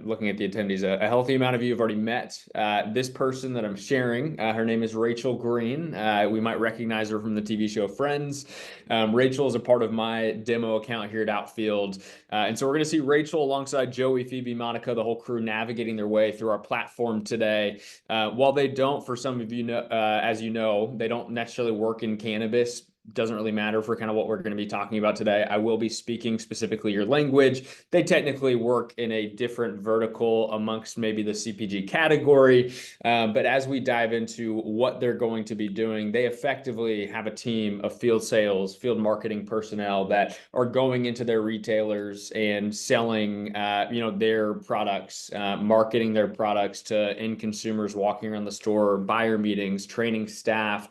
looking at the attendees, a healthy amount of you have already met this person that I'm sharing. Her name is Rachel Green. We might recognize her from the TV show Friends. Rachel is a part of my demo account here at Outfield. And so we're going to see Rachel alongside Joey, Phoebe, Monica, the whole crew navigating their way through our platform today. While they don't, for some of you know, as you know, they don't necessarily work in cannabis. Doesn't really matter for kind of what we're going to be talking about today. I will be speaking specifically your language. They technically work in a different vertical amongst maybe the CPG category. But as we dive into what they're going to be doing, they effectively have a team of field sales, field marketing personnel that are going into their retailers and selling, their products, marketing their products to end consumers walking around the store, buyer meetings, training staff,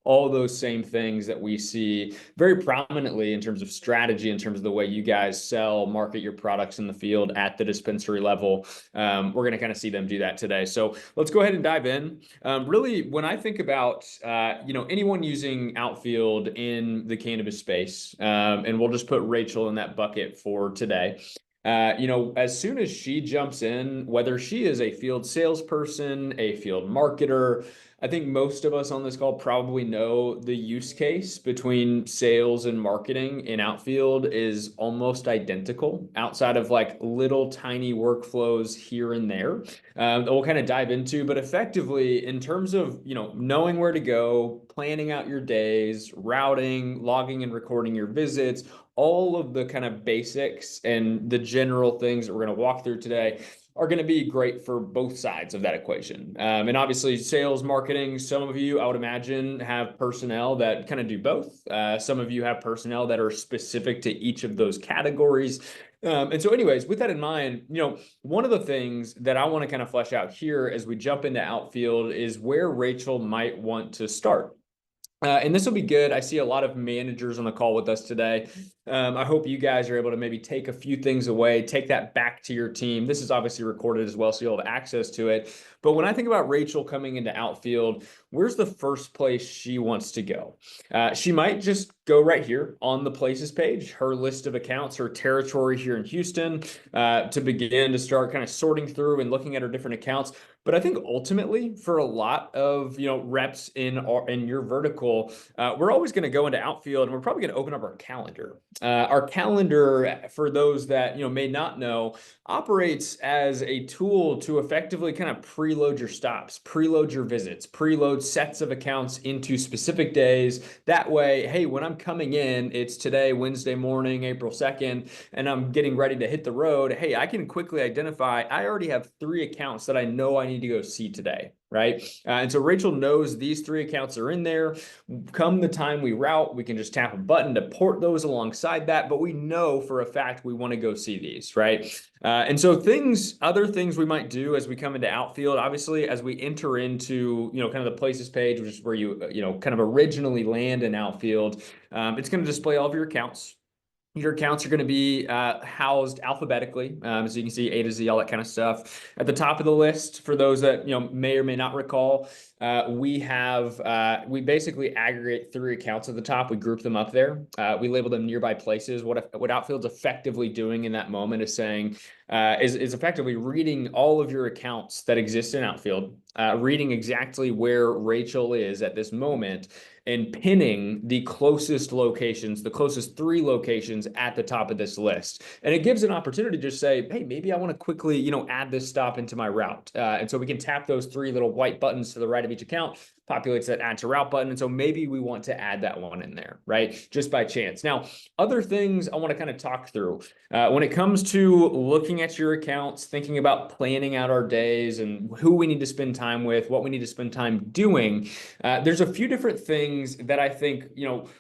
all those same things that we see very prominently in terms of strategy, in terms of the way you guys sell, market your products in the field at the dispensary level. We're going to kind of see them do that today. So let's go ahead and dive in. Really, when I think about, anyone using Outfield in the cannabis space, and we'll just put Rachel in that bucket for today. As soon as she jumps in, whether she is a field salesperson, a field marketer, I think most of us on this call probably know the use case between sales and marketing in Outfield is almost identical outside of like little tiny workflows here and there that we'll kind of dive into. But effectively, in terms of, knowing where to go, planning out your days, routing, logging and recording your visits, all of the kind of basics and the general things that we're going to walk through today are going to be great for both sides of that equation. And obviously sales, marketing, some of you, I would imagine, have personnel that kind of do both. Some of you have personnel that are specific to each of those categories. And so anyways, with that in mind, one of the things that I want to kind of flesh out here as we jump into Outfield is where Rachel might want to start. And this will be good. I see a lot of managers on the call with us today. I hope you guys are able to maybe take a few things away, take that back to your team. This is obviously recorded as well, so you'll have access to it. But when I think about Rachel coming into Outfield, where's the first place she wants to go? She might just go right here on the places page, her list of accounts, her territory here in Houston, to begin to start kind of sorting through and looking at her different accounts. But I think ultimately, for a lot of reps in your vertical, we're always going to go into Outfield, and we're probably going to open up our calendar. Our calendar, for those that may not know, operates as a tool to effectively kind of preload your stops, preload your visits, preload sets of accounts into specific days. That way, hey, when I'm coming in, it's today, Wednesday morning, April 2nd, and I'm getting ready to hit the road. Hey, I can quickly identify, I already have 3 accounts that I know I need to go see today, right? And so Rachel knows these 3 accounts are in there. Come the time we route, we can just tap a button to port those alongside that, but we know for a fact we want to go see these, right? And so other things we might do as we come into Outfield, obviously, as we enter into, kind of the places page, which is where you kind of originally land in Outfield, it's going to display all of your accounts. Your accounts are going to be housed alphabetically, so you can see A to Z, all that kind of stuff. At the top of the list, for those that may or may not recall, we basically aggregate 3 accounts at the top. We group them up there. We label them nearby places. What Outfield's effectively doing in that moment is saying is effectively reading all of your accounts that exist in Outfield, reading exactly where Rachel is at this moment, and pinning the closest locations, the closest 3 locations at the top of this list. And it gives an opportunity to just say, hey, maybe I want to quickly, add this stop into my route. And so we can tap those 3 little white buttons to the right of each account, populates that add to route button. And so maybe we want to add that one in there, right? Just by chance. Now, other things I want to kind of talk through when it comes to looking at your accounts, thinking about planning out our days and who we need to spend time with, what we need to spend time doing. There's a few different things that I think,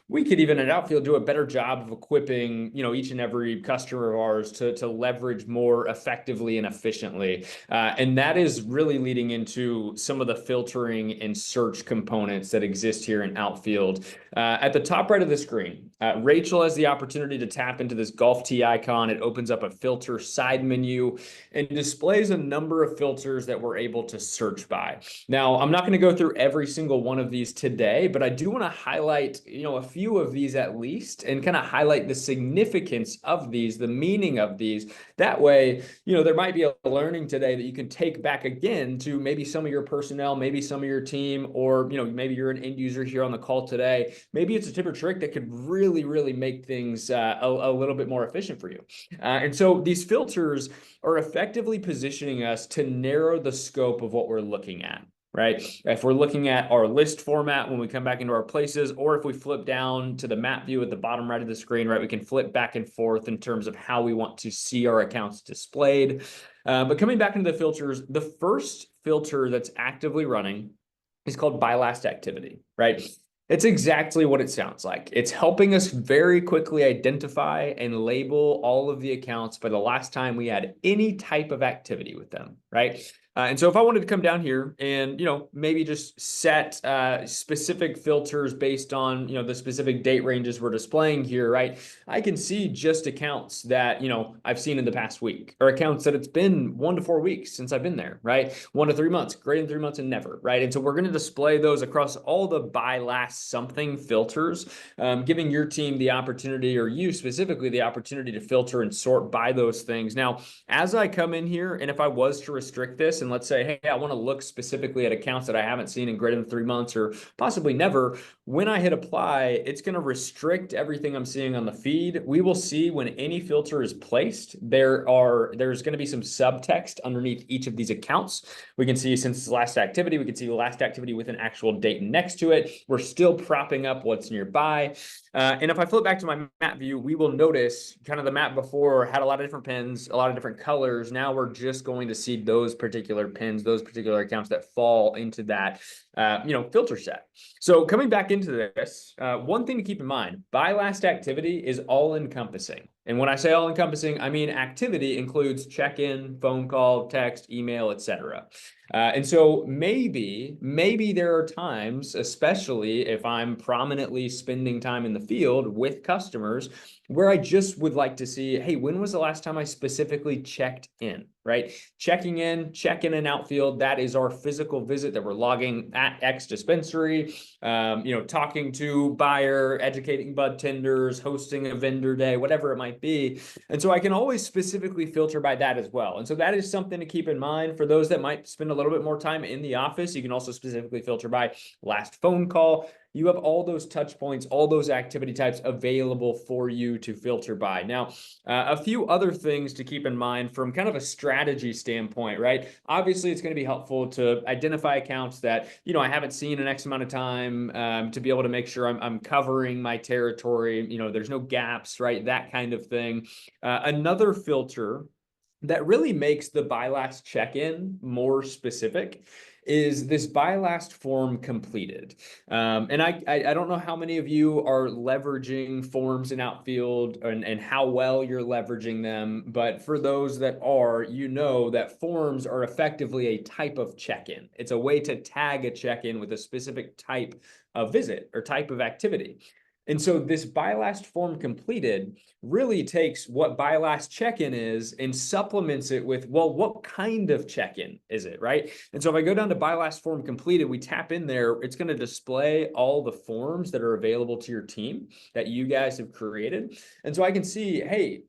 we could even at Outfield do a better job of equipping, each and every customer of ours to leverage more effectively and efficiently. And that is really leading into some of the filtering and search search components that exist here in Outfield. At the top right of the screen, Rachel has the opportunity to tap into this golf tee icon. It opens up a filter side menu and displays a number of filters that we're able to search by. Now, I'm not going to go through every single one of these today, but I do want to highlight, a few of these at least, and kind of highlight the significance of these, the meaning of these. That way, there might be a learning today that you can take back again to maybe some of your personnel, maybe some of your team, or maybe you're an end user here on the call today. Maybe it's a tip or trick that could really, really make things a little bit more efficient for you. And so these filters are effectively positioning us to narrow the scope of what we're looking at. Right? If we're looking at our list format when we come back into our places, or if we flip down to the map view at the bottom right of the screen, right, we can flip back and forth in terms of how we want to see our accounts displayed. But coming back into the filters, the first filter that's actively running is called by last activity, right? It's exactly what it sounds like. It's helping us very quickly identify and label all of the accounts by the last time we had any type of activity with them, right? And so if I wanted to come down here and, maybe just set specific filters based on, the specific date ranges we're displaying here, right? I can see just accounts that, I've seen in the past week, or accounts that it's been 1 to 4 weeks since I've been there, right? 1 to 3 months, greater than 3 months, and never, right? And so we're going to display those across all the by last something filters, giving your team the opportunity, or you specifically the opportunity, to filter and sort by those things. Now, as I come in here, and if I was to restrict this, and let's say, hey, I want to look specifically at accounts that I haven't seen in greater than 3 months, or possibly never, when I hit apply, it's going to restrict everything I'm seeing on the feed. We will see when any filter is placed, there's going to be some subtext underneath each of these accounts. We can see since last activity, we can see the last activity with an actual date next to it. We're still propping up what's nearby. And if I flip back to my map view, we will notice kind of the map before had a lot of different pins, a lot of different colors. Now we're just going to see those particular pins, those particular accounts that fall into that, filter set. So coming back into this, one thing to keep in mind, by last activity is all encompassing. And when I say all encompassing, I mean activity includes check-in, phone call, text, email, etc. And so maybe there are times, especially if I'm prominently spending time in the field with customers, where I just would like to see, hey, when was the last time I specifically checked in, right? Checking in, check-in and Outfield, that is our physical visit that we're logging at X dispensary, talking to buyer, educating bud tenders, hosting a vendor day, whatever it might be. And so I can always specifically filter by that as well. And so that is something to keep in mind for those that might spend a little bit more time in the office. You can also specifically filter by last phone call. You have all those touch points, all those activity types available for you to filter by. Now, a few other things to keep in mind from kind of a strategy standpoint, right? Obviously, it's going to be helpful to identify accounts that, I haven't seen in X amount of time, to be able to make sure I'm covering my territory, there's no gaps, right? That kind of thing. Another filter that really makes the by last check-in more specific is this by last form completed. And I don't know how many of you are leveraging forms in Outfield and how well you're leveraging them, but for those that are, that forms are effectively a type of check-in. It's a way to tag a check-in with a specific type of visit or type of activity. And so this by last form completed really takes what by last check-in is and supplements it with, well, what kind of check-in is it, right? And so if I go down to by last form completed, we tap in there, it's going to display all the forms that are available to your team that you guys have created. And so I can see, hey,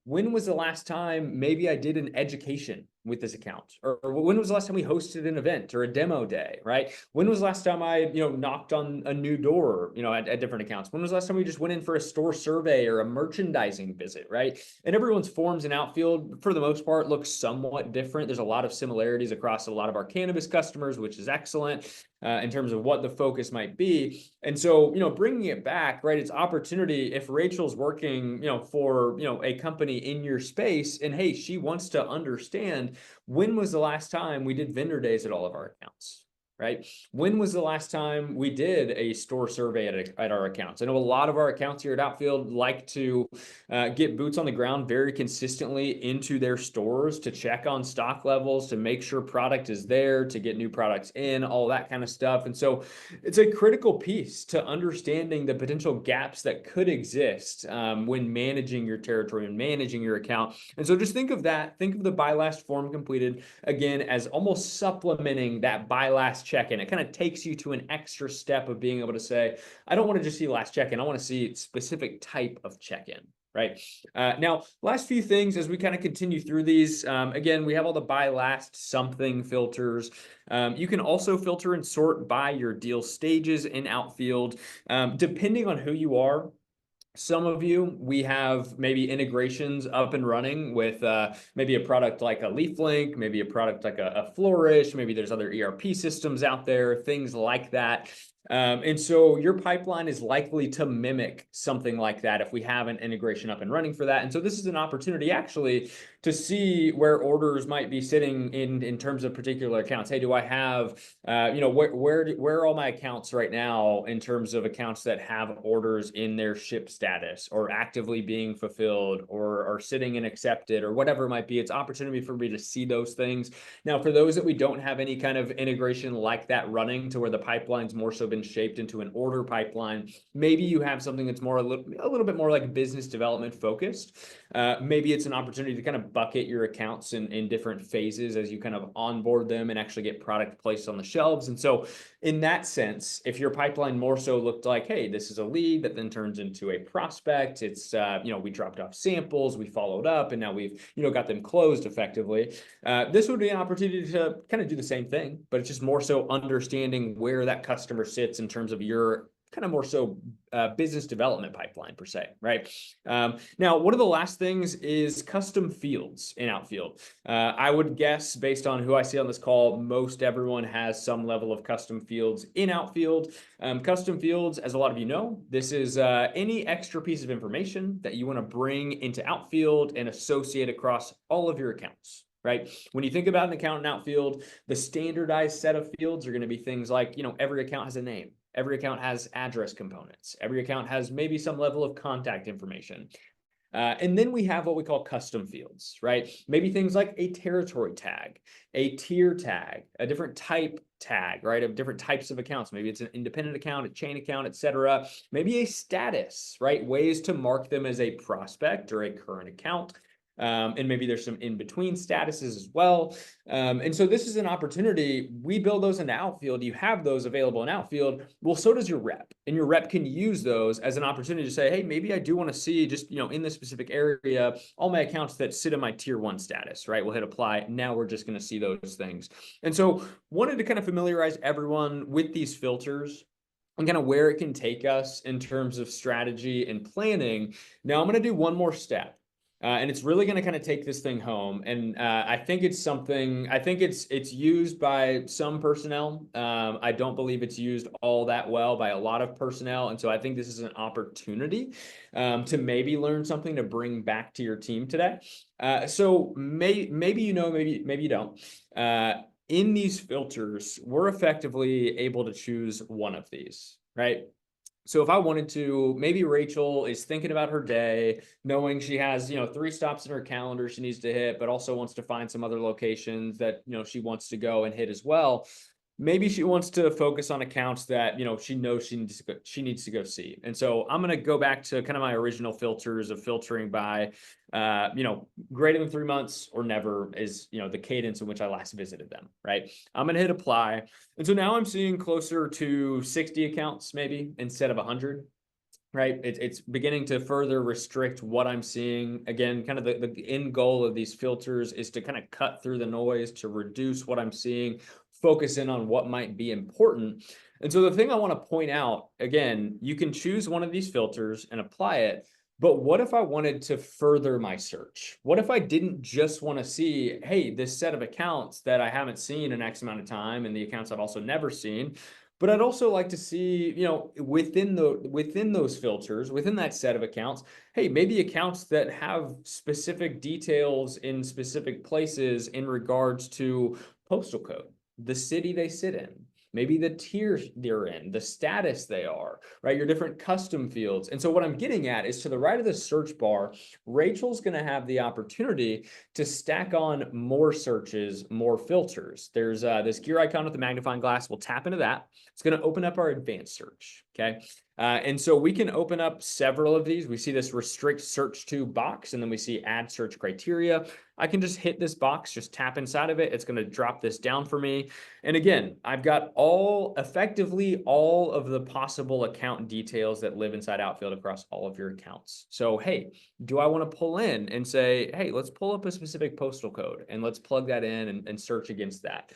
when was the last time maybe I did an education with this account? Or when was the last time we hosted an event or a demo day, right? When was the last time I, knocked on a new door, at different accounts? When was the last time we just went in for a store survey or a merchandising visit, right? And everyone's forms in Outfield, for the most part, look somewhat different. There's a lot of similarities across a lot of our cannabis customers, which is excellent. In terms of what the focus might be. And so, bringing it back, right, it's opportunity. If Rachel's working, for, a company in your space, and hey, she wants to understand when was the last time we did vendor days at all of our accounts. right? When was the last time we did a store survey at our accounts? I know a lot of our accounts here at Outfield like to get boots on the ground very consistently into their stores to check on stock levels, to make sure product is there, to get new products in, all that kind of stuff. And so it's a critical piece to understanding the potential gaps that could exist when managing your territory and managing your account. And so just think of that. Think of the buy last form completed again as almost supplementing that buy last check-in. It kind of takes you to an extra step of being able to say, I don't want to just see last check-in. I want to see specific type of check-in. Right. Now, last few things as we kind of continue through these. Again, we have all the buy last something filters. You can also filter and sort by your deal stages in Outfield. Depending on who you are, some of you, we have maybe integrations up and running with maybe a product like a LeafLink, maybe a product like a Flourish, maybe there's other ERP systems out there, things like that. And so your pipeline is likely to mimic something like that if we have an integration up and running for that. And so this is an opportunity actually to see where orders might be sitting in terms of particular accounts. Hey, do I have, where are all my accounts right now in terms of accounts that have orders in their ship status or actively being fulfilled or are sitting and accepted or whatever it might be. It's opportunity for me to see those things. Now, for those that we don't have any kind of integration like that running to where the pipeline's more so been shaped into an order pipeline, maybe you have something that's more a little bit more like business development focused. Maybe it's an opportunity to kind of bucket your accounts in different phases as you kind of onboard them and actually get product placed on the shelves. And so in that sense, if your pipeline more so looked like, hey, this is a lead that then turns into a prospect, it's, we dropped off samples, we followed up, and now we've, got them closed effectively. This would be an opportunity to kind of do the same thing, but it's just more so understanding where that customer sits in terms of your kind of more so business development pipeline per se, right? Now, one of the last things is custom fields in Outfield. I would guess based on who I see on this call, most everyone has some level of custom fields in Outfield. Custom fields, as a lot of you know, this is any extra piece of information that you want to bring into Outfield and associate across all of your accounts. Right? When you think about an account in Outfield, the standardized set of fields are going to be things like, every account has a name. Every account has address components. Every account has maybe some level of contact information. And then we have what we call custom fields, right? Maybe things like a territory tag, a tier tag, a different type tag, right? Of different types of accounts. Maybe it's an independent account, a chain account, etc. Maybe a status, right? Ways to mark them as a prospect or a current account. And maybe there's some in-between statuses as well. And so this is an opportunity. We build those into Outfield. You have those available in Outfield. Well, so does your rep. And your rep can use those as an opportunity to say, hey, maybe I do want to see just, in this specific area, all my accounts that sit in my tier 1 status, right? We'll hit apply. Now we're just going to see those things. And so wanted to kind of familiarize everyone with these filters and kind of where it can take us in terms of strategy and planning. Now I'm going to do one more step. And it's really going to kind of take this thing home. And I think it's used by some personnel. I don't believe it's used all that well by a lot of personnel. And so I think this is an opportunity to maybe learn something to bring back to your team today. So maybe maybe you don't. In these filters, we're effectively able to choose one of these, right? So if I wanted to, maybe Rachel is thinking about her day, knowing she has, 3 stops in her calendar she needs to hit, but also wants to find some other locations that, she wants to go and hit as well. Maybe she wants to focus on accounts that, she knows she needs to go see. And so I'm going to go back to kind of my original filters of filtering by, greater than 3 months or never is, the cadence in which I last visited them, right? I'm going to hit apply. And so now I'm seeing closer to 60 accounts maybe instead of 100. Right. It's beginning to further restrict what I'm seeing. Again, kind of the end goal of these filters is to kind of cut through the noise, to reduce what I'm seeing, focus in on what might be important. And so the thing I want to point out, again, you can choose one of these filters and apply it. But what if I wanted to further my search? What if I didn't just want to see, hey, this set of accounts that I haven't seen in X amount of time and the accounts I've also never seen, but I'd also like to see, within those filters, within that set of accounts, hey, maybe accounts that have specific details in specific places in regards to postal code, the city they sit in, maybe the tier they're in, the status they are, right? Your different custom fields. And so what I'm getting at is to the right of the search bar, Rachel's going to have the opportunity to stack on more searches, more filters. There's this gear icon with the magnifying glass. We'll tap into that. It's going to open up our advanced search. Okay. And so we can open up several of these. We see this restrict search to box, and then we see add search criteria. I can just hit this box, just tap inside of it. It's going to drop this down for me. And again, I've got effectively all of the possible account details that live inside Outfield across all of your accounts. So, hey, do I want to pull in and say, hey, let's pull up a specific postal code and let's plug that in and search against that.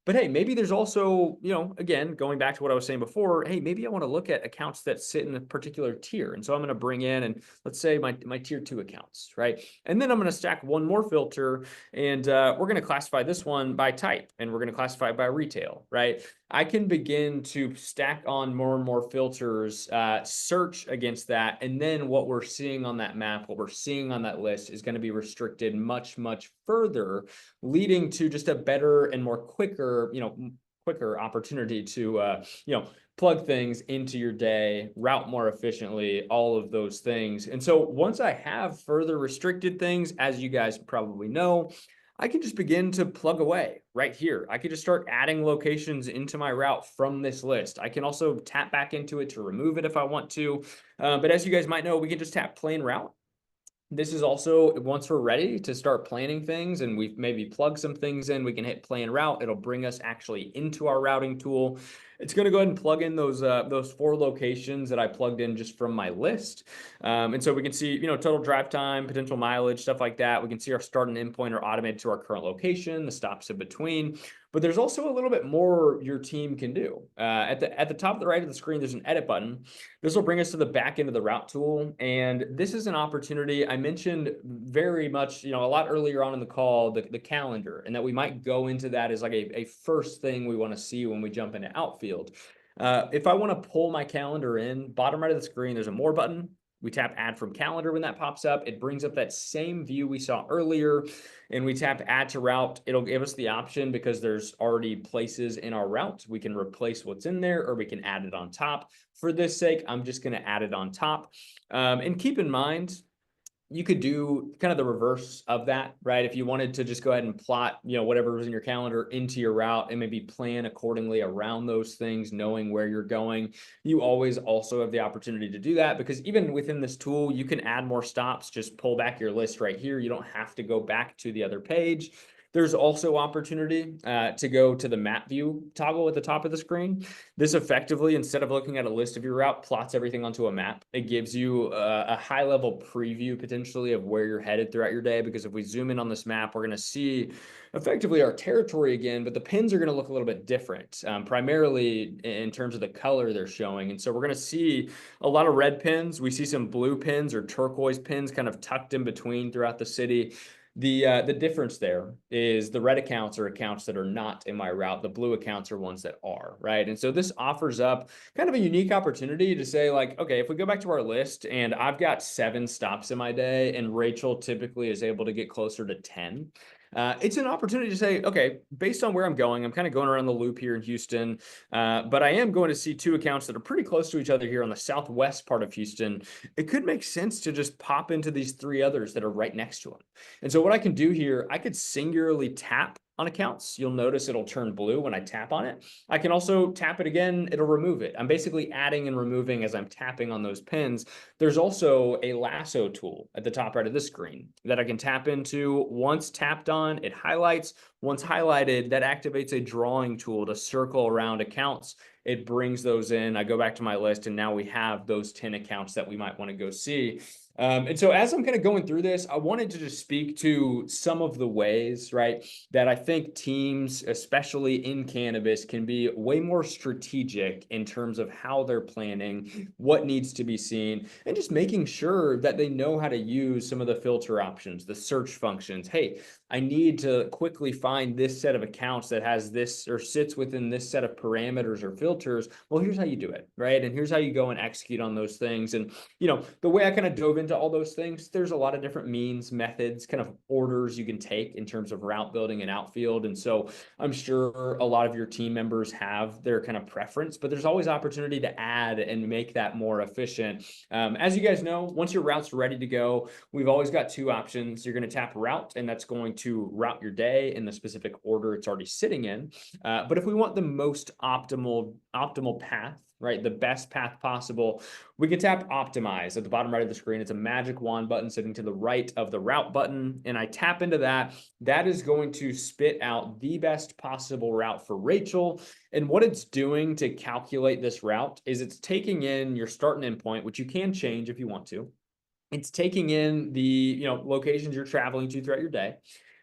But hey, maybe there's also, again, going back to what I was saying before, hey, maybe I want to look at accounts that sit in a particular tier. And so I'm going to bring in, and let's say my tier 2 accounts, right? And then I'm going to stack one more filter, and we're going to classify this one by type, and we're going to classify it by retail, right? I can begin to stack on more and more filters, search against that, and then what we're seeing on that map, what we're seeing on that list is going to be restricted much, much further, leading to just a better and more quicker opportunity to, plug things into your day, route more efficiently, all of those things. And so once I have further restricted things, as you guys probably know, I can just begin to plug away right here. I could just start adding locations into my route from this list. I can also tap back into it to remove it if I want to. But as you guys might know, we can just tap plan route. This is also, once we're ready to start planning things and we've maybe plugged some things in, we can hit plan route. It'll bring us actually into our routing tool. It's going to go ahead and plug in those 4 locations that I plugged in just from my list. And so we can see, total drive time, potential mileage, stuff like that. We can see our start and end point are automated to our current location, the stops in between. But there's also a little bit more your team can do. At the top of the right of the screen, there's an edit button. This will bring us to the back end of the route tool. And this is an opportunity I mentioned very much, a lot earlier on in the call, the calendar, and that we might go into that as like a first thing we want to see when we jump into Outfield. If I want to pull my calendar in, bottom right of the screen, there's a more button. We tap add from calendar when that pops up. It brings up that same view we saw earlier, and we tap add to route. It'll give us the option, because there's already places in our route. We can replace what's in there, or we can add it on top. For this sake, I'm just going to add it on top. And keep in mind, you could do kind of the reverse of that, right? If you wanted to just go ahead and plot, whatever was in your calendar into your route and maybe plan accordingly around those things, knowing where you're going, you always also have the opportunity to do that, because even within this tool, you can add more stops, just pull back your list right here. You don't have to go back to the other page. There's also opportunity to go to the map view toggle at the top of the screen. This effectively, instead of looking at a list of your route, plots everything onto a map. It gives you a high level preview potentially of where you're headed throughout your day, because if we zoom in on this map, we're going to see effectively our territory again, but the pins are going to look a little bit different, primarily in terms of the color they're showing. And so we're going to see a lot of red pins. We see some blue pins or turquoise pins kind of tucked in between throughout the city. The difference there is the red accounts are accounts that are not in my route. The blue accounts are ones that are, right? And so this offers up kind of a unique opportunity to say, like, okay, if we go back to our list and I've got 7 stops in my day and Rachel typically is able to get closer to 10, it's an opportunity to say, okay, based on where I'm going, I'm kind of going around the loop here in Houston, but I am going to see 2 accounts that are pretty close to each other here on the southwest part of Houston. It could make sense to just pop into these 3 others that are right next to them. And so what I can do here, I could singularly tap on accounts. You'll notice it'll turn blue when I tap on it. I can also tap it again, it'll remove it. I'm basically adding and removing as I'm tapping on those pins. There's also a lasso tool at the top right of the screen that I can tap into. Once tapped on, it highlights. Once highlighted, that activates a drawing tool to circle around accounts. It brings those in. I go back to my list, and now we have those 10 accounts that we might want to go see. And so as I'm kind of going through this, I wanted to just speak to some of the ways, right, that I think teams, especially in cannabis, can be way more strategic in terms of how they're planning, what needs to be seen, and just making sure that they know how to use some of the filter options, the search functions. Hey, I need to quickly find this set of accounts that has this or sits within this set of parameters or filters. Well, here's how you do it, right? And here's how you go and execute on those things. And, the way I kind of dove into into all those things, there's a lot of different means, methods, kind of orders you can take in terms of route building and outfield. And so I'm sure a lot of your team members have their kind of preference, but there's always opportunity to add and make that more efficient. As you guys know, once your route's ready to go, we've always got two options. You're going to tap route, and that's going to route your day in the specific order it's already sitting in. But if we want the most optimal path, right, the best path possible, we can tap optimize at the bottom right of the screen. It's a magic wand button sitting to the right of the route button. And I tap into that. That is going to spit out the best possible route for Rachel. And what it's doing to calculate this route is it's taking in your start and end point, which you can change if you want to. It's taking in the locations you're traveling to throughout your day.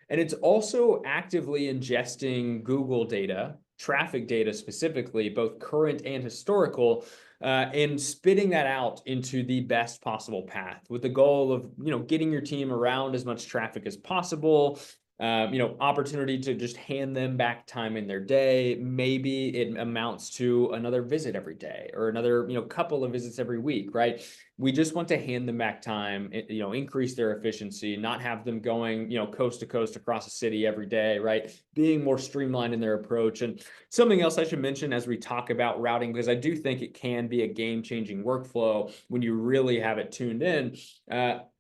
And it's also actively ingesting Google data, traffic data specifically, both current and historical, and spitting that out into the best possible path with the goal of getting your team around as much traffic as possible. Opportunity to just hand them back time in their day. Maybe it amounts to another visit every day or another couple of visits every week, right? We just want to hand them back time, increase their efficiency, not have them going coast to coast across a city every day, right? Being more streamlined in their approach. And something else I should mention as we talk about routing, because I do think it can be a game-changing workflow when you really have it tuned in.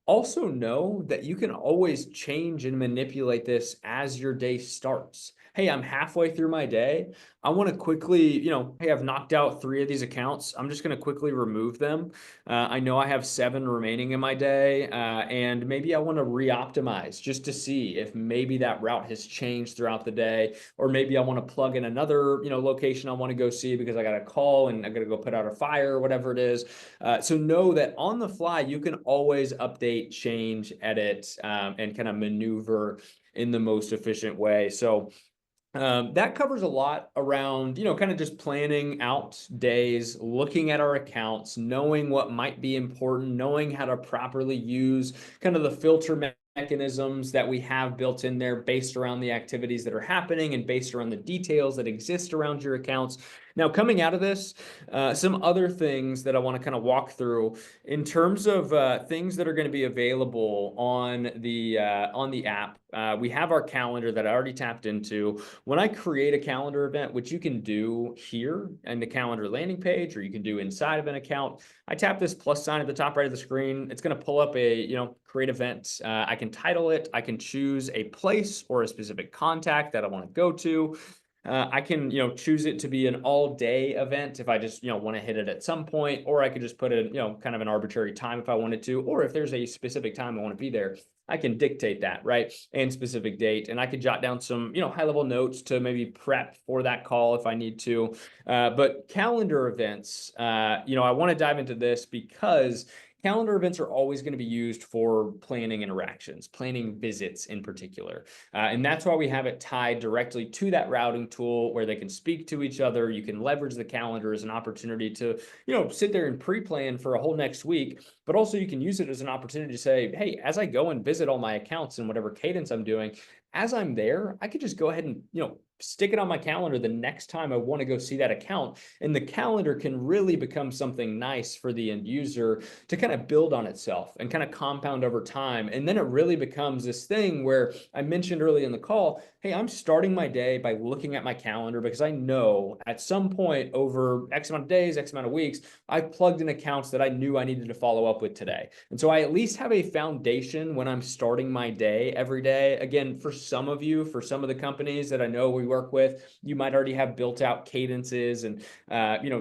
Also know that you can always change and manipulate this as your day starts. Hey, I'm halfway through my day. I want to quickly, hey, I've knocked out 3 of these accounts. I'm just going to quickly remove them. I know I have 7 remaining in my day, and maybe I want to re-optimize just to see if maybe that route has changed throughout the day, or maybe I want to plug in another, location I want to go see because I got a call and I got to go put out a fire or whatever it is. So know that on the fly, you can always update, change, edit, and kind of maneuver in the most efficient way. So that covers a lot around, kind of just planning out days, looking at our accounts, knowing what might be important, knowing how to properly use kind of the filter mechanisms that we have built in there based around the activities that are happening and based around the details that exist around your accounts. Now, coming out of this, some other things that I want to kind of walk through in terms of things that are going to be available on the app. We have our calendar that I already tapped into. When I create a calendar event, which you can do here in the calendar landing page, or you can do inside of an account, I tap this plus sign at the top right of the screen. It's going to pull up a create event. I can title it. I can choose a place or a specific contact that I want to go to. I can, choose it to be an all-day event if I just, want to hit it at some point, or I could just put it, kind of an arbitrary time if I wanted to, or if there's a specific time I want to be there, I can dictate that, right? And specific date, and I could jot down some, high-level notes to maybe prep for that call if I need to. But calendar events, I want to dive into this because calendar events are always going to be used for planning interactions, planning visits in particular. And that's why we have it tied directly to that routing tool where they can speak to each other. You can leverage the calendar as an opportunity to, sit there and pre-plan for a whole next week, but also you can use it as an opportunity to say, hey, as I go and visit all my accounts in whatever cadence I'm doing, as I'm there, I could just go ahead and, stick it on my calendar the next time I want to go see that account. And the calendar can really become something nice for the end user to kind of build on itself and kind of compound over time. And then it really becomes this thing where I mentioned early in the call, hey, I'm starting my day by looking at my calendar because I know at some point over X amount of days, X amount of weeks, I plugged in accounts that I knew I needed to follow up with today. And so I at least have a foundation when I'm starting my day every day. Again, for some of you, for some of the companies that I know we work with, you might already have built out cadences and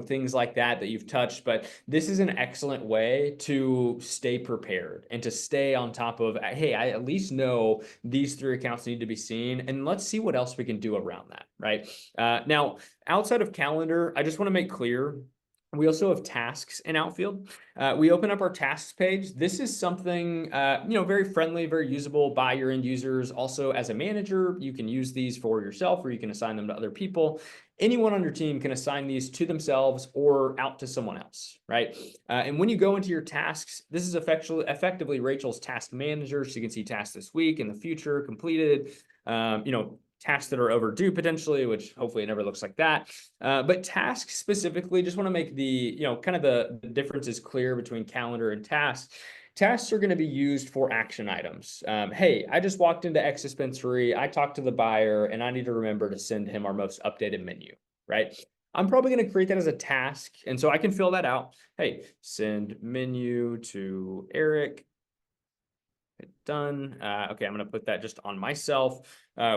things like that you've touched, but this is an excellent way to stay prepared and to stay on top of, hey, I at least know these 3 accounts need to be seen, and let's see what else we can do around that, right? Now, outside of calendar, I just want to make clear, we also have tasks in Outfield. We open up our tasks page. This is something, very friendly, very usable by your end users. Also, as a manager, you can use these for yourself or you can assign them to other people. Anyone on your team can assign these to themselves or out to someone else, right? And when you go into your tasks, this is effectively Rachel's task manager. She can see tasks this week, in the future, completed, tasks that are overdue potentially, which hopefully it never looks like that. But tasks specifically, just want to make the, kind of the differences clear between calendar and tasks. Tasks are going to be used for action items. Hey, I just walked into X dispensary. I talked to the buyer and I need to remember to send him our most updated menu, right? I'm probably going to create that as a task. And so I can fill that out. Hey, send menu to Eric. Hit done. Okay, I'm going to put that just on myself.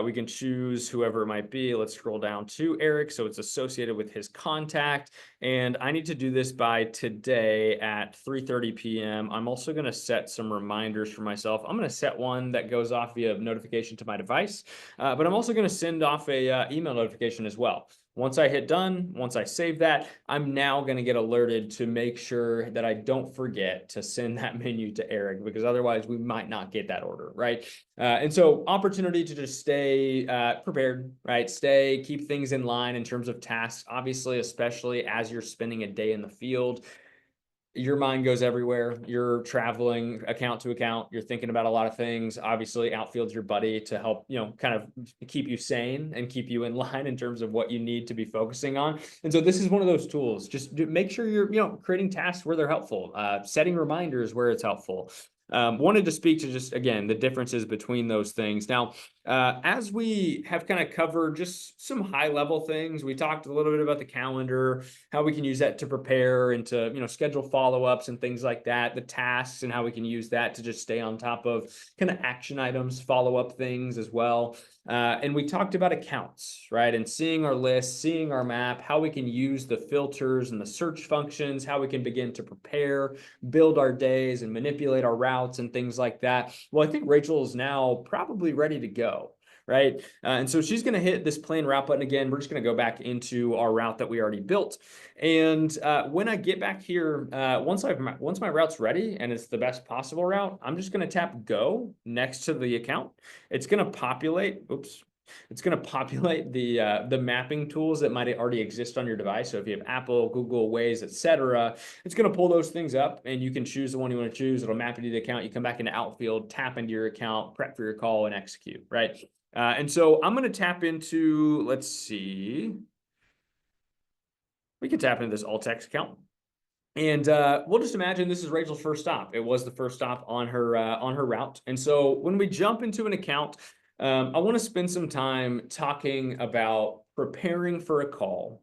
We can choose whoever it might be. Let's scroll down to Eric. So it's associated with his contact. And I need to do this by today at 3:30 p.m. I'm also going to set some reminders for myself. I'm going to set one that goes off via notification to my device, but I'm also going to send off a email notification as well. Once I hit done, once I save that, I'm now going to get alerted to make sure that I don't forget to send that menu to Eric, because otherwise we might not get that order, right? And so opportunity to just stay prepared, right? Keep things in line in terms of tasks, obviously, especially as you're spending a day in the field. Your mind goes everywhere. You're traveling account to account. You're thinking about a lot of things. Obviously, Outfield's your buddy to help, kind of keep you sane and keep you in line in terms of what you need to be focusing on. And so this is one of those tools. Just make sure you're, creating tasks where they're helpful, setting reminders where it's helpful. Wanted to speak to just, again, the differences between those things. Now, as we have kind of covered just some high level things, we talked a little bit about the calendar, how we can use that to prepare and to, schedule follow-ups and things like that, the tasks and how we can use that to just stay on top of kind of action items, follow-up things as well. And we talked about accounts, right? And seeing our list, seeing our map, how we can use the filters and the search functions, how we can begin to prepare, build our days and manipulate our routes and things like that. Well, I think Rachel is now probably ready to go, right? And so she's going to hit this plan route button again. We're just going to go back into our route that we already built. And when I get back here, once my route's ready and it's the best possible route, I'm just going to tap go next to the account. It's going to populate. Oops. It's going to populate the mapping tools that might already exist on your device. So if you have Apple, Google, Waze, etc., it's going to pull those things up, and you can choose the one you want to choose. It'll map it to the account. You come back into Outfield, tap into your account, prep for your call, and execute. Right. And so I'm going to tap into. Let's see. We can tap into this alt text account. And we'll just imagine this is Rachel's first stop. It was the first stop on her route. And so when we jump into an account, I want to spend some time talking about preparing for a call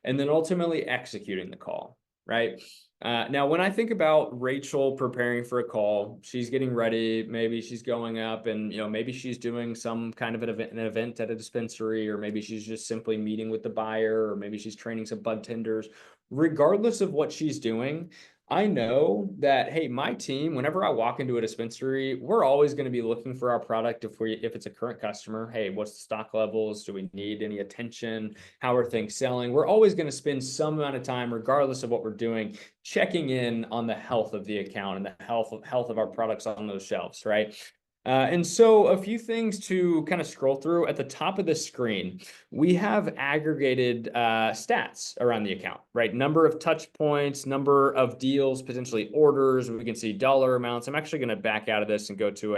and then ultimately executing the call, right? Now, when I think about Rachel preparing for a call, she's getting ready. Maybe she's going up and, maybe she's doing some kind of an event at a dispensary, or maybe she's just simply meeting with the buyer, or maybe she's training some bud tenders. Regardless of what she's doing, I know that, hey, my team, whenever I walk into a dispensary, we're always going to be looking for our product if it's a current customer. Hey, what's the stock levels? Do we need any attention? How are things selling? We're always going to spend some amount of time, regardless of what we're doing, checking in on the health of the account and the health of our products on those shelves, right? And so a few things to kind of scroll through. At the top of the screen, we have aggregated stats around the account, right? Number of touch points, number of deals, potentially orders. We can see dollar amounts. I'm actually going to back out of this and go to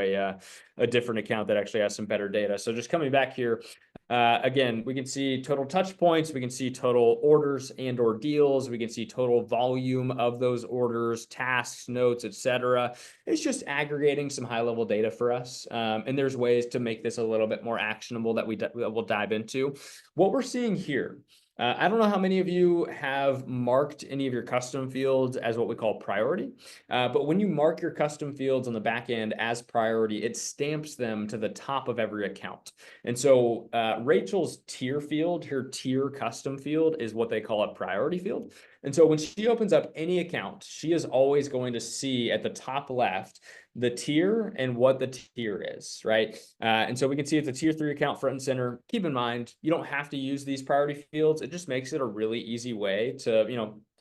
a different account that actually has some better data. So just coming back here, again, we can see total touch points. We can see total orders and or deals. We can see total volume of those orders, tasks, notes, etc. It's just aggregating some high level data for us. And there's ways to make this a little bit more actionable that we'll dive into. What we're seeing here, I don't know how many of you have marked any of your custom fields as what we call priority, but when you mark your custom fields on the back end as priority, it stamps them to the top of every account. And so Rachel's tier field, her tier custom field, is what they call a priority field. And so when she opens up any account, she is always going to see at the top left the tier and what the tier is, right? And so we can see it's a tier 3 account front and center. Keep in mind, you don't have to use these priority fields. It just makes it a really easy way to,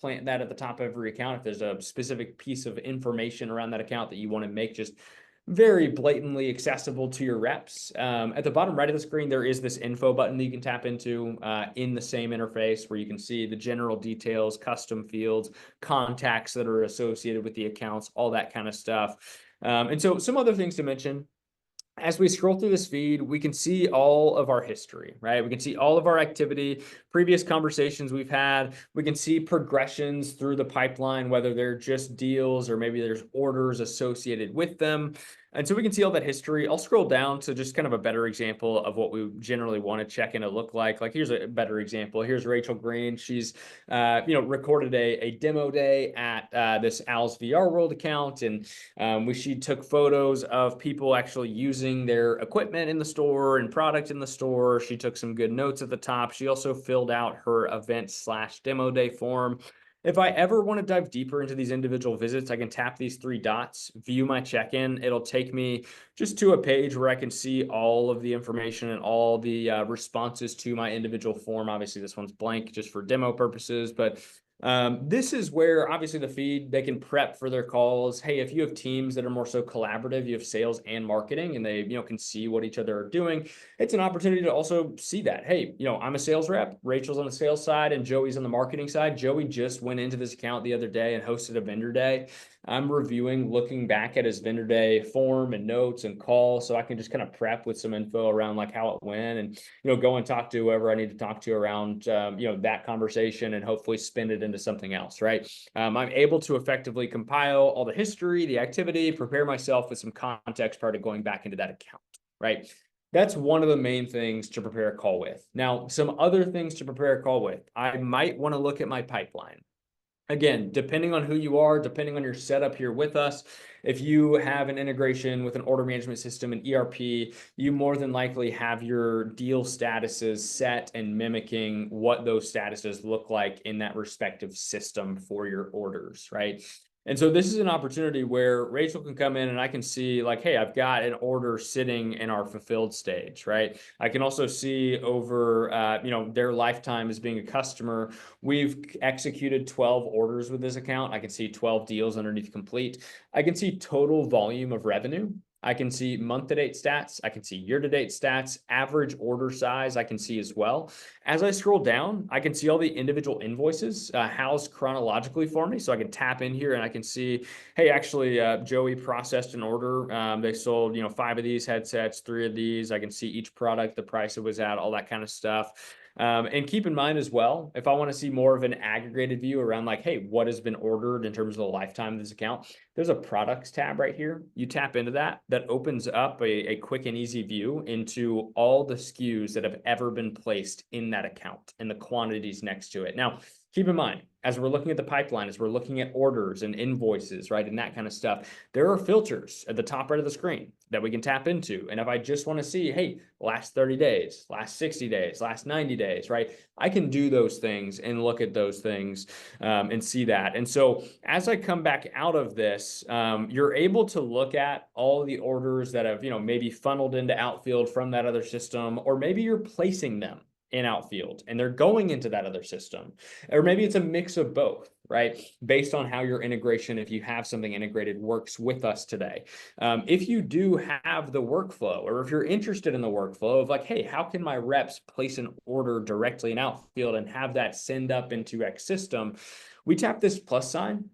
plant that at the top of every account. If there's a specific piece of information around that account that you want to make just very blatantly accessible to your reps. At the bottom right of the screen, there is this info button that you can tap into in the same interface, where you can see the general details, custom fields, contacts that are associated with the accounts, all that kind of stuff. And so some other things to mention. As we scroll through this feed, we can see all of our history, right? We can see all of our activity, previous conversations we've had. We can see progressions through the pipeline, whether they're just deals or maybe there's orders associated with them. And so we can see all that history. I'll scroll down to just kind of a better example of what we generally want to check in to look like. Like here's a better example. Here's Rachel Green. She's recorded a demo day at this Al's VR World account, and she took photos of people actually using their equipment in the store and product in the store. She took some good notes at the top. She also filled out her event/demo day form. If I ever want to dive deeper into these individual visits, I can tap these three dots, view my check-in. It'll take me just to a page where I can see all of the information and all the responses to my individual form. Obviously, this one's blank just for demo purposes, but this is where obviously the feed, they can prep for their calls. Hey, if you have teams that are more so collaborative, you have sales and marketing, and they can see what each other are doing. It's an opportunity to also see that. Hey, I'm a sales rep. Rachel's on the sales side and Joey's on the marketing side. Joey just went into this account the other day and hosted a vendor day. I'm reviewing, looking back at his vendor day form and notes and call, so I can just kind of prep with some info around like how it went, and go and talk to whoever I need to talk to around that conversation, and hopefully spin it into something else, right? I'm able to effectively compile all the history, the activity, prepare myself with some context prior to going back into that account, right? That's one of the main things to prepare a call with. Now, some other things to prepare a call with. I might want to look at my pipeline. Again, depending on who you are, depending on your setup here with us, if you have an integration with an order management system and ERP, you more than likely have your deal statuses set and mimicking what those statuses look like in that respective system for your orders, right? And so this is an opportunity where Rachel can come in and I can see like, hey, I've got an order sitting in our fulfilled stage, right? I can also see over, their lifetime as being a customer. We've executed 12 orders with this account. I can see 12 deals underneath complete. I can see total volume of revenue. I can see month-to-date stats. I can see year-to-date stats, average order size I can see as well. As I scroll down, I can see all the individual invoices housed chronologically for me. So I can tap in here and I can see, hey, actually, Joey processed an order. They sold, 5 of these headsets, 3 of these. I can see each product, the price it was at, all that kind of stuff. And keep in mind as well, if I want to see more of an aggregated view around like, hey, what has been ordered in terms of the lifetime of this account, there's a products tab right here. You tap into that opens up a quick and easy view into all the SKUs that have ever been placed in that account and the quantities next to it. Now, keep in mind, as we're looking at the pipeline, as we're looking at orders and invoices, right, and that kind of stuff, there are filters at the top right of the screen that we can tap into. And if I just want to see, hey, last 30 days, last 60 days, last 90 days, right, I can do those things and look at those things and see that. And so as I come back out of this, you're able to look at all the orders that have, maybe funneled into Outfield from that other system, or maybe you're placing them in Outfield and they're going into that other system, or maybe it's a mix of both, right? Based on how your integration, if you have something integrated, works with us today. If you do have the workflow, or if you're interested in the workflow of like, hey, how can my reps place an order directly in Outfield and have that send up into X system? We tap this plus sign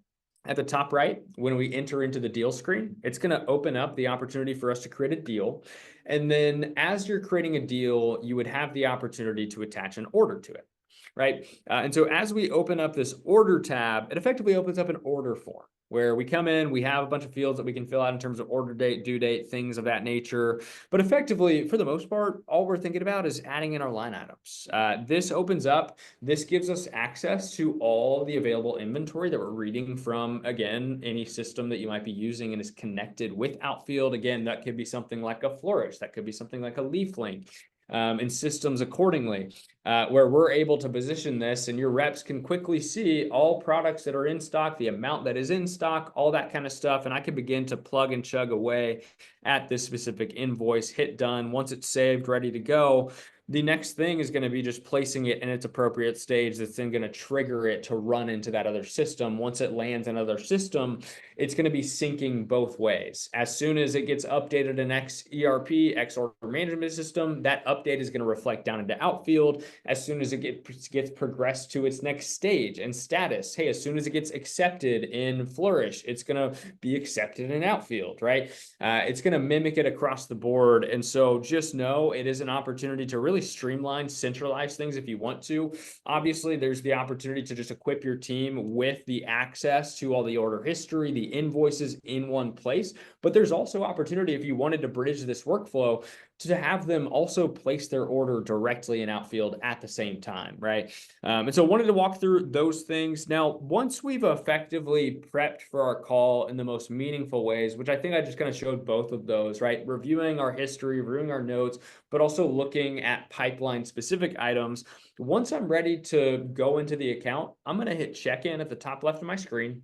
at the top right. When we enter into the deal screen, it's going to open up the opportunity for us to create a deal. And then as you're creating a deal, you would have the opportunity to attach an order to it, right? And so as we open up this order tab, it effectively opens up an order form where we come in, we have a bunch of fields that we can fill out in terms of order date, due date, things of that nature. But effectively, for the most part, all we're thinking about is adding in our line items. This opens up, this gives us access to all the available inventory that we're reading from, again, any system that you might be using and is connected with Outfield. Again, that could be something like a Flourish, that could be something like a LeafLink. And systems accordingly, where we're able to position this and your reps can quickly see all products that are in stock, the amount that is in stock, all that kind of stuff. And I can begin to plug and chug away at this specific invoice, hit done. Once it's saved, ready to go, The next thing is going to be just placing it in its appropriate stage that's then going to trigger it to run into that other system. Once it lands in another system, it's going to be syncing both ways. As soon as it gets updated in X ERP, X order management system, that update is going to reflect down into Outfield. As soon as it gets progressed to its next stage and status, hey, as soon as it gets accepted in Flourish, it's going to be accepted in Outfield, right? It's going to mimic it across the board. And so just know it is an opportunity to really streamline, centralize things if you want to. Obviously, there's the opportunity to just equip your team with the access to all the order history, the invoices in one place. But there's also opportunity if you wanted to bridge this workflow to have them also place their order directly in Outfield at the same time, right? And so wanted to walk through those things. Now, once we've effectively prepped for our call in the most meaningful ways, which I think I just kind of showed both of those, right? Reviewing our history, reviewing our notes, but also looking at pipeline specific items. Once I'm ready to go into the account, I'm going to hit check-in at the top left of my screen.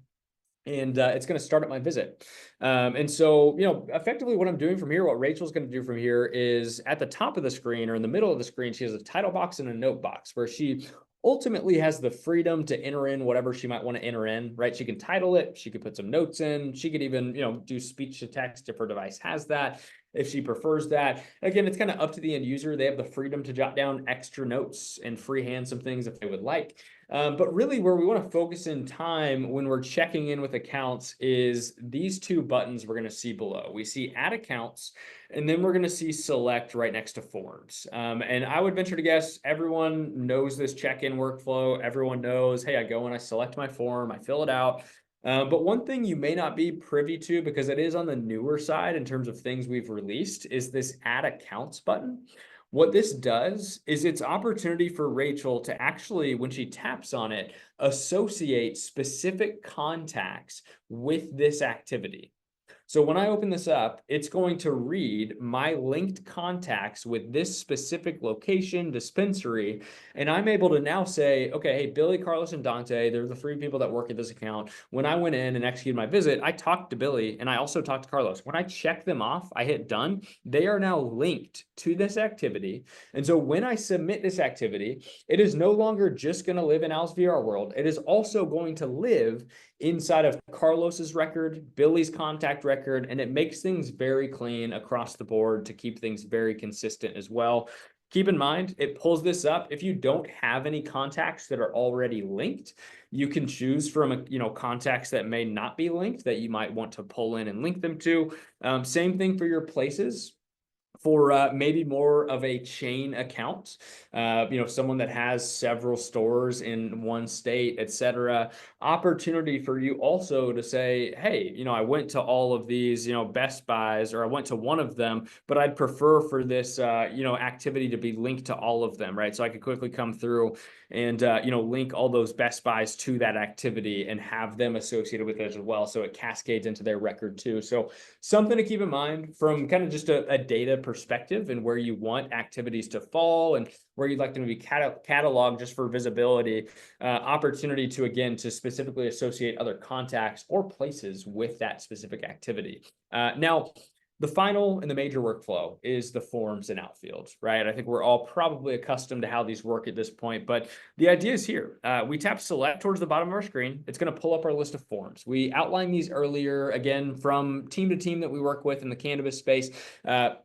And it's going to start at my visit. And so, effectively what I'm doing from here, what Rachel's going to do from here is at the top of the screen or in the middle of the screen, she has a title box and a note box where she ultimately has the freedom to enter in whatever she might want to enter in, right? She can title it, she could put some notes in, she could even, do speech to text if her device has that, if she prefers that. Again, it's kind of up to the end user. They have the freedom to jot down extra notes and freehand some things if they would like. But really where we want to focus in time when we're checking in with accounts is these two buttons we're going to see below. We see add accounts, and then we're going to see select right next to forms. And I would venture to guess everyone knows this check-in workflow. Everyone knows, hey, I go and I select my form, I fill it out. But one thing you may not be privy to, because it is on the newer side in terms of things we've released, is this add accounts button. What this does is it's opportunity for Rachel to actually, when she taps on it, associate specific contacts with this activity. So when I open this up, it's going to read my linked contacts with this specific location, dispensary, and I'm able to now say, okay, hey, Billy, Carlos, and Dante, they're the three people that work at this account. When I went in and executed my visit, I talked to Billy and I also talked to Carlos. When I check them off, I hit done. They are now linked to this activity. And so when I submit this activity, it is no longer just going to live in Al's VR world. It is also going to live inside of Carlos's record, Billy's contact record, and it makes things very clean across the board to keep things very consistent as well. Keep in mind, it pulls this up. If you don't have any contacts that are already linked, you can choose from contacts that may not be linked that you might want to pull in and link them to. Same thing for your places. For maybe more of a chain account, someone that has several stores in one state, etc. Opportunity for you also to say, hey, I went to all of these, Best Buys, or I went to one of them, but I'd prefer for this, activity to be linked to all of them, right? So I could quickly come through and, link all those Best Buys to that activity and have them associated with it as well. So it cascades into their record too. So something to keep in mind from kind of just a data perspective and where you want activities to fall and where you'd like them to be cataloged just for visibility, opportunity to, again, to specifically associate other contacts or places with that specific activity. Now, the final and the major workflow is the forms in Outfield, right? I think we're all probably accustomed to how these work at this point, but the idea is here. We tap select towards the bottom of our screen. It's going to pull up our list of forms. We outlined these earlier, again, from team to team that we work with in the cannabis space.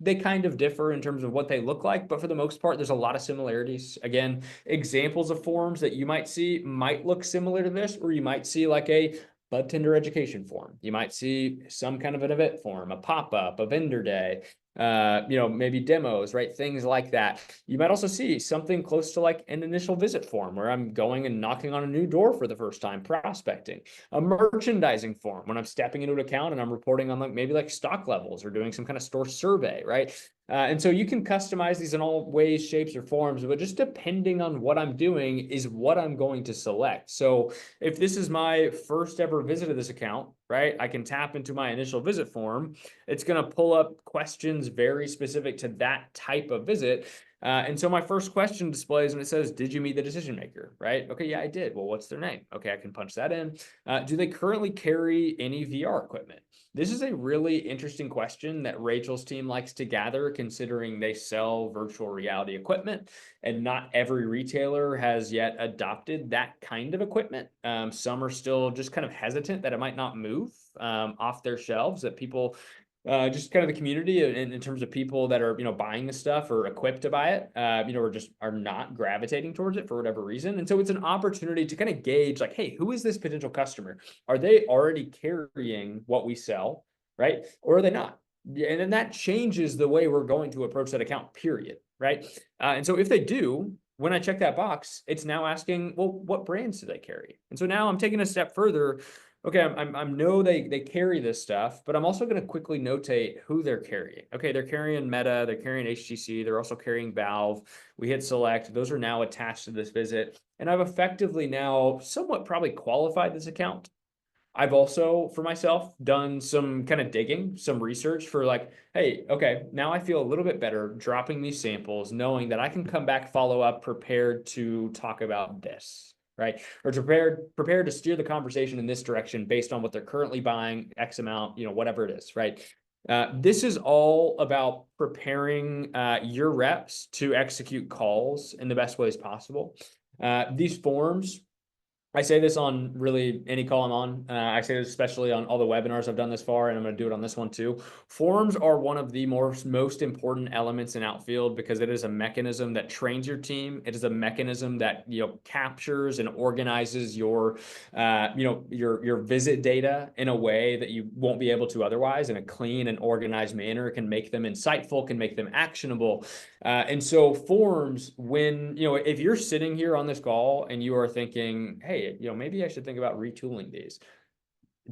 They kind of differ in terms of what they look like, but for the most part, there's a lot of similarities. Again, examples of forms that you might see might look similar to this, or you might see like a bud tender education form. You might see some kind of an event form, a pop-up, a vendor day, maybe demos, right? Things like that. You might also see something close to like an initial visit form where I'm going and knocking on a new door for the first time, prospecting. A merchandising form when I'm stepping into an account and I'm reporting on maybe stock levels or doing some kind of store survey, right? And so you can customize these in all ways, shapes, or forms, but just depending on what I'm doing is what I'm going to select. So if this is my first ever visit to this account, right, I can tap into my initial visit form. It's going to pull up questions very specific to that type of visit. And so my first question displays and it says, did you meet the decision maker, right? Okay, yeah, I did. Well, what's their name? Okay, I can punch that in. Do they currently carry any VR equipment? This is a really interesting question that Rachel's team likes to gather, considering they sell virtual reality equipment, and not every retailer has yet adopted that kind of equipment. Some are still just kind of hesitant that it might not move off their shelves, that people just kind of the community in terms of people that are buying the stuff or equipped to buy it, or just are not gravitating towards it for whatever reason. And so it's an opportunity to kind of gauge like, hey, who is this potential customer? Are they already carrying what we sell, right? Or are they not? And then that changes the way we're going to approach that account, period, right? And so if they do, when I check that box, it's now asking, well, what brands do they carry? And so now I'm taking a step further. Okay, I know they carry this stuff, but I'm also going to quickly notate who they're carrying. Okay, they're carrying Meta, they're carrying HTC, they're also carrying Valve. We hit select. Those are now attached to this visit. And I've effectively now somewhat probably qualified this account. I've also, for myself, done some kind of digging, some research for like, hey, okay, now I feel a little bit better dropping these samples, knowing that I can come back, follow up, prepared to talk about this, right? Or prepared to steer the conversation in this direction based on what they're currently buying, X amount, whatever it is, right? This is all about preparing your reps to execute calls in the best ways possible. These forms, I say this on really any call I'm on. I say this especially on all the webinars I've done this far, and I'm going to do it on this one too. Forms are one of the most important elements in Outfield because it is a mechanism that trains your team. It is a mechanism that captures and organizes your your visit data in a way that you won't be able to otherwise. In a clean and organized manner, can make them insightful, can make them actionable. And so forms, when if you're sitting here on this call and you are thinking, hey, maybe I should think about retooling these,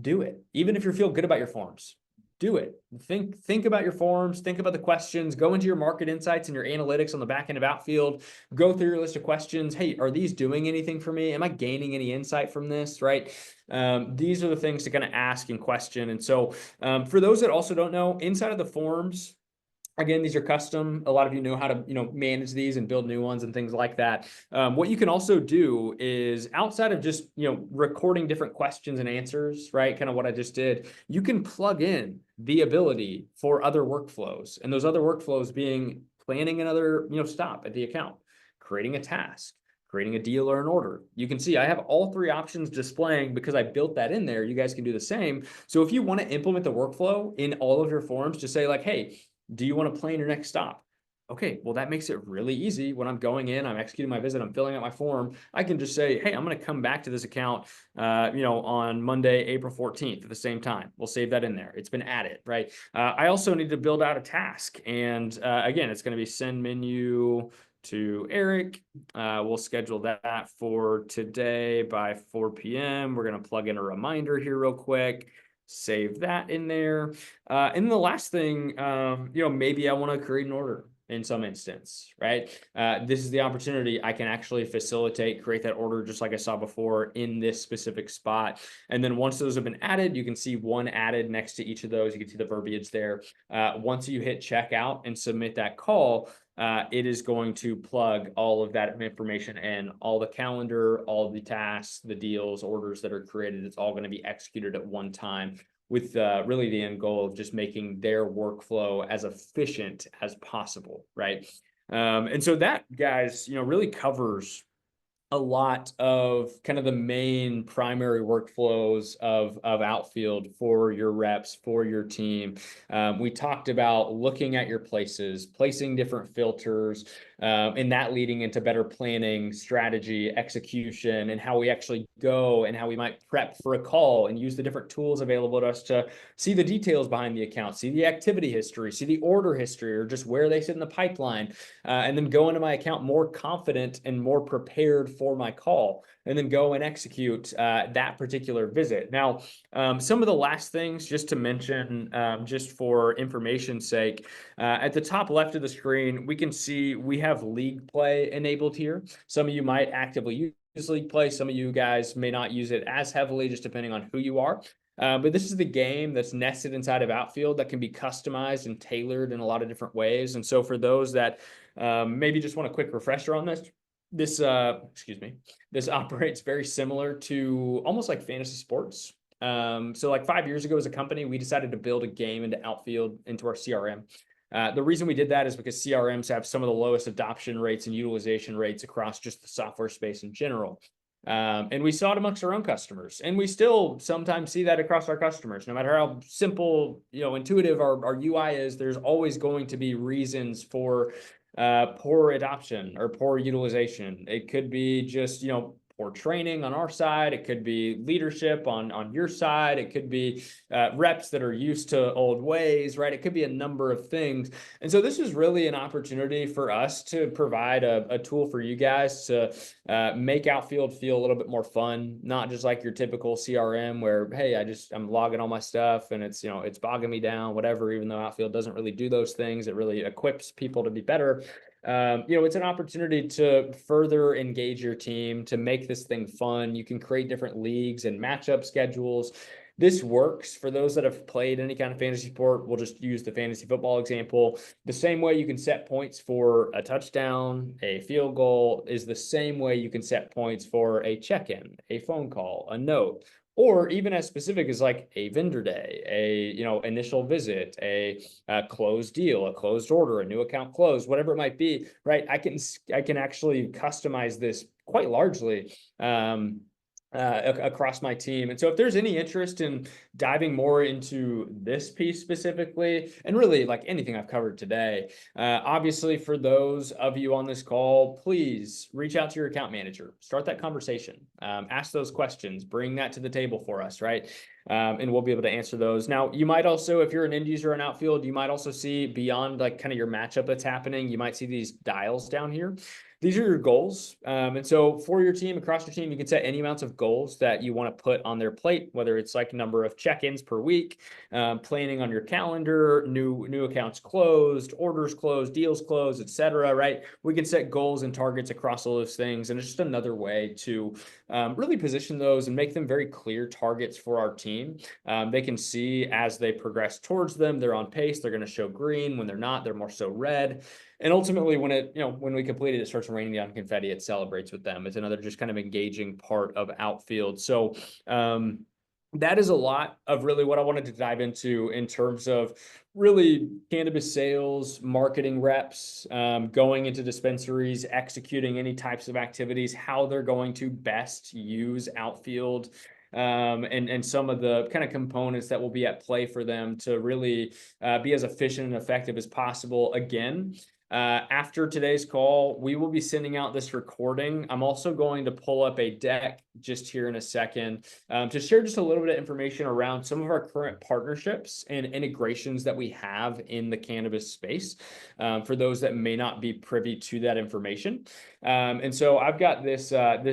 do it. Even if you feel good about your forms, do it. Think about your forms, think about the questions, go into your market insights and your analytics on the back end of Outfield, go through your list of questions. Hey, are these doing anything for me? Am I gaining any insight from this, right? These are the things to kind of ask and question. And so for those that also don't know, inside of the forms, again, these are custom. A lot of you know how to, manage these and build new ones and things like that. What you can also do is, outside of just, recording different questions and answers, right? Kind of what I just did, you can plug in the ability for other workflows, and those other workflows being planning another, stop at the account, creating a task, creating a deal or an order. You can see I have all three options displaying because I built that in there. You guys can do the same. So if you want to implement the workflow in all of your forms, just say like, hey, do you want to plan your next stop? Okay, well, that makes it really easy. When I'm going in, I'm executing my visit, I'm filling out my form, I can just say, hey, I'm going to come back to this account, on Monday, April 14th at the same time. We'll save that in there. It's been added, right? I also need to build out a task. And again, it's going to be send menu to Eric. We'll schedule that for today by 4 p.m. We're going to plug in a reminder here real quick. Save that in there. And the last thing, maybe I want to create an order in some instance, right? This is the opportunity. I can actually create that order just like I saw before in this specific spot. And then once those have been added, you can see one added next to each of those. You can see the verbiage there. Once you hit checkout and submit that call, it is going to plug all of that information in, all the calendar, all the tasks, the deals, orders that are created. It's all going to be executed at one time, with really the end goal of just making their workflow as efficient as possible, right? And so that, guys, really covers a lot of kind of the main primary workflows of Outfield for your reps, for your team. We talked about looking at your places, placing different filters, and that leading into better planning, strategy, execution, and how we actually go and how we might prep for a call and use the different tools available to us to see the details behind the account, see the activity history, see the order history, or just where they sit in the pipeline, and then go into my account more confident and more prepared for my call, and then go and execute that particular visit. Now, some of the last things just to mention, just for information's sake, at the top left of the screen, we can see we have League Play enabled here. Some of you might actively use League Play. Some of you guys may not use it as heavily, just depending on who you are. But this is the game that's nested inside of Outfield that can be customized and tailored in a lot of different ways. And so for those that maybe just want a quick refresher on this operates very similar to almost like fantasy sports. So like 5 years ago as a company, we decided to build a game into Outfield, into our CRM. The reason we did that is because CRMs have some of the lowest adoption rates and utilization rates across just the software space in general. And we saw it amongst our own customers, and we still sometimes see that across our customers. No matter how simple, intuitive our UI is, there's always going to be reasons for poor adoption or poor utilization. It could be just, poor training on our side. It could be leadership on your side. It could be reps that are used to old ways, right? It could be a number of things. And so this is really an opportunity for us to provide a tool for you guys to make Outfield feel a little bit more fun, not just like your typical CRM where, hey, I'm logging all my stuff and it's, it's bogging me down, whatever, even though Outfield doesn't really do those things. It really equips people to be better. It's an opportunity to further engage your team, to make this thing fun. You can create different leagues and matchup schedules. This works for those that have played any kind of fantasy sport. We'll just use the fantasy football example. The same way you can set points for a touchdown, a field goal, is the same way you can set points for a check-in, a phone call, a note, or even as specific as like a vendor day, initial visit, a closed deal, a closed order, a new account closed, whatever it might be, right? I can actually customize this quite largely across my team. And so if there's any interest in diving more into this piece specifically, and really like anything I've covered today, obviously for those of you on this call, please reach out to your account manager, start that conversation, ask those questions, bring that to the table for us, right? And we'll be able to answer those. Now, you might also, if you're an end user on Outfield, you might also see beyond like kind of your matchup that's happening, you might see these dials down here. These are your goals. And so for your team, across your team, you can set any amounts of goals that you want to put on their plate, whether it's like number of check-ins per week, planning on your calendar, new accounts closed, orders closed, deals closed, etc. Right? We can set goals and targets across all those things. And it's just another way to really position those and make them very clear targets for our team. They can see as they progress towards them, they're on pace, they're going to show green. When they're not, they're more so red. And ultimately, when we complete it, it starts raining down confetti. It celebrates with them. It's another just kind of engaging part of Outfield. So that is a lot of really what I wanted to dive into in terms of really cannabis sales, marketing reps, going into dispensaries, executing any types of activities, how they're going to best use Outfield. And some of the kind of components that will be at play for them to really be as efficient and effective as possible. Again, after today's call, we will be sending out this recording. I'm also going to pull up a deck just here in a second to share just a little bit of information around some of our current partnerships and integrations that we have in the cannabis space for those that may not be privy to that information. And so I've got this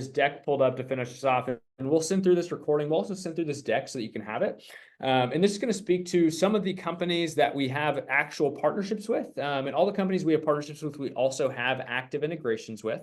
deck pulled up to finish this off, and we'll send through this recording. We'll also send through this deck so that you can have it. And this is going to speak to some of the companies that we have actual partnerships with. And all the companies we have partnerships with, we also have active integrations with.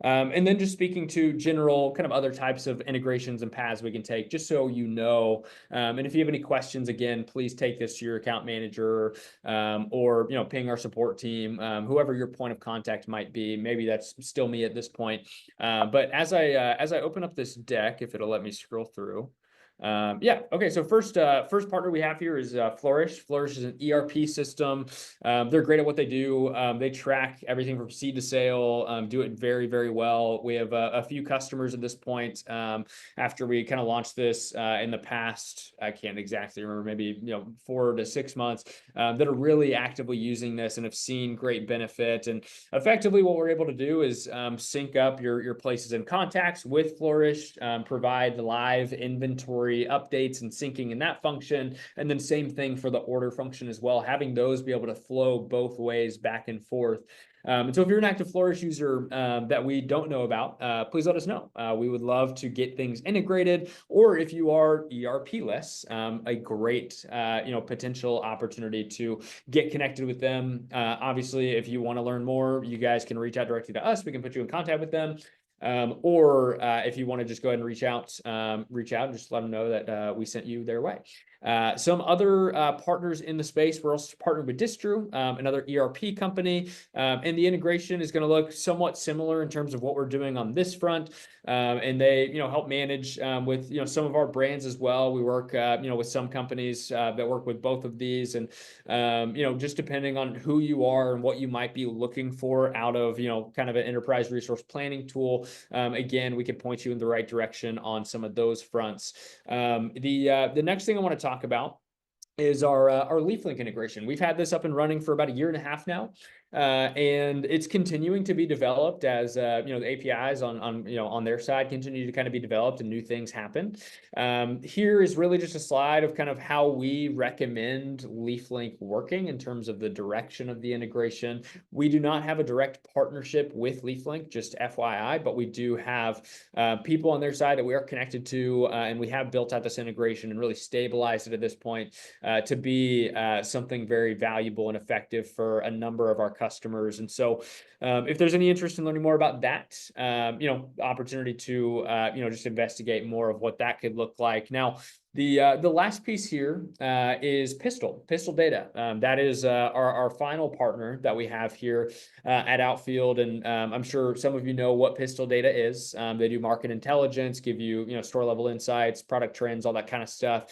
And then just speaking to general kind of other types of integrations and paths we can take, just so you know. And if you have any questions, again, please take this to your account manager or ping our support team, whoever your point of contact might be. Maybe that's still me at this point. But as I open up this deck, if it'll let me scroll through. Okay. So first partner we have here is Flourish. Flourish is an ERP system. They're great at what they do. They track everything from seed to sale, do it very, very well. We have a few customers at this point after we kind of launched this in the past. I can't exactly remember, maybe 4 to 6 months that are really actively using this and have seen great benefit. And effectively, what we're able to do is sync up your places and contacts with Flourish, provide live inventory updates and syncing in that function. And then same thing for the order function as well, having those be able to flow both ways back and forth. And so if you're an active Flourish user that we don't know about, please let us know. We would love to get things integrated, or if you are ERP-less, a great potential opportunity to get connected with them. Obviously, if you want to learn more, you guys can reach out directly to us. We can put you in contact with them. or if you want to just go ahead and reach out and just let them know that we sent you their way. Some other partners in the space, we're also partnered with Distru, another ERP company, and the integration is going to look somewhat similar in terms of what we're doing on this front. And they, help manage with, some of our brands as well. We work, with some companies that work with both of these, and just depending on who you are and what you might be looking for out of, kind of an enterprise resource planning tool. Again, we can point you in the right direction on some of those fronts. The next thing I want to talk about is our LeafLink integration. We've had this up and running for about a year and a half now. And it's continuing to be developed as the APIs on their side continue to kind of be developed and new things happen. Here is really just a slide of kind of how we recommend LeafLink working in terms of the direction of the integration. We do not have a direct partnership with LeafLink, just FYI, but we do have people on their side that we are connected to, and we have built out this integration and really stabilized it at this point to be something very valuable and effective for a number of our customers. And so if there's any interest in learning more about that, opportunity to, just investigate more of what that could look like. Now, the last piece here is Pistol Data. That is our final partner that we have here at Outfield, and I'm sure some of you know what Pistol Data is. They do market intelligence, give you store level insights, product trends, all that kind of stuff.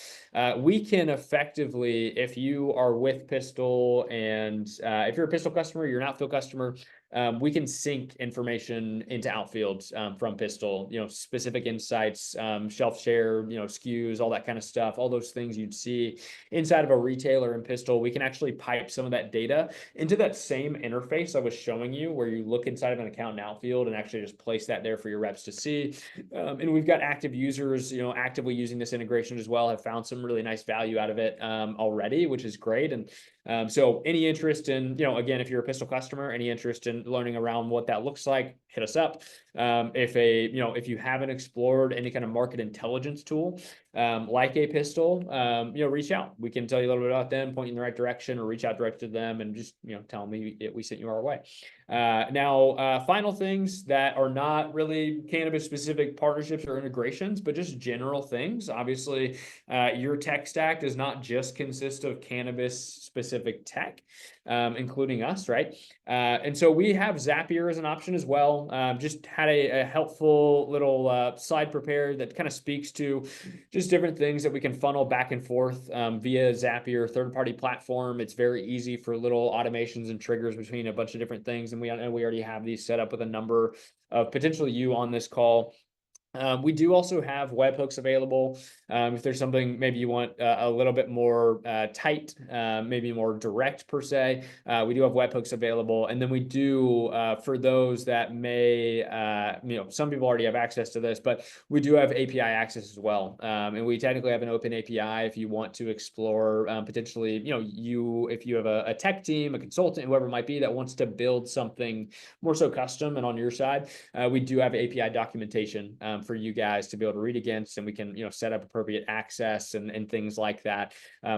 We can effectively, if you are with Pistol and if you're a Pistol customer, you're an Outfield customer, we can sync information into Outfield from Pistol, specific insights, shelf share, SKUs, all that kind of stuff, all those things you'd see inside of a retailer in Pistol. We can actually pipe some of that data into that same interface I was showing you, where you look inside of an account in Outfield and actually just place that there for your reps to see. And we've got active users, actively using this integration as well, have found some really nice value out of it already, which is great. And so any interest in, again, if you're a Pistol customer, any interest in learning around what that looks like, hit us up. If you haven't explored any kind of market intelligence tool, like a Pistol, reach out. We can tell you a little bit about them, point you in the right direction, or reach out direct to them and just, tell them we sent you our way. Now, final things that are not really cannabis specific partnerships or integrations, but just general things. Obviously, your tech stack does not just consist of cannabis specific tech, including us, right? And so we have Zapier as an option as well. Just had a helpful little slide prepared that kind of speaks to just different things that we can funnel back and forth via Zapier third-party platform. It's very easy for little automations and triggers between a bunch of different things. And we already have these set up with a number of potentially you on this call. We do also have webhooks available. If there's something maybe you want a little bit more tight, maybe more direct per se, we do have webhooks available. And then we do, for those that may, some people already have access to this, but we do have API access as well. And we technically have an open API if you want to explore potentially, if you have a tech team, a consultant, whoever it might be that wants to build something more so custom and on your side, we do have API documentation for you guys to be able to read against, and we can set up appropriate access and things like that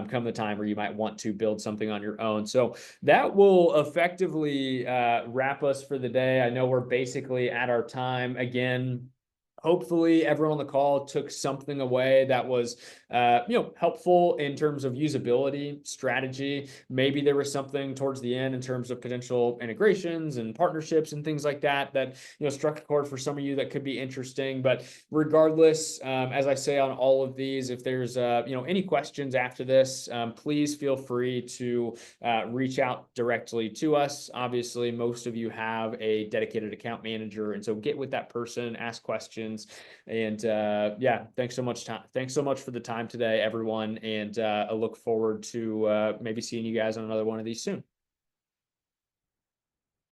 come the time where you might want to build something on your own. So that will effectively wrap us for the day. I know we're basically at our time again. Hopefully everyone on the call took something away that was, helpful in terms of usability, strategy. Maybe there was something towards the end in terms of potential integrations and partnerships and things like that, struck a chord for some of you that could be interesting. But regardless, as I say on all of these, if there's, any questions after this, please feel free to reach out directly to us. Obviously, most of you have a dedicated account manager, and so get with that person, ask questions. And thanks so much for the time today, everyone. And I look forward to maybe seeing you guys on another one of these soon.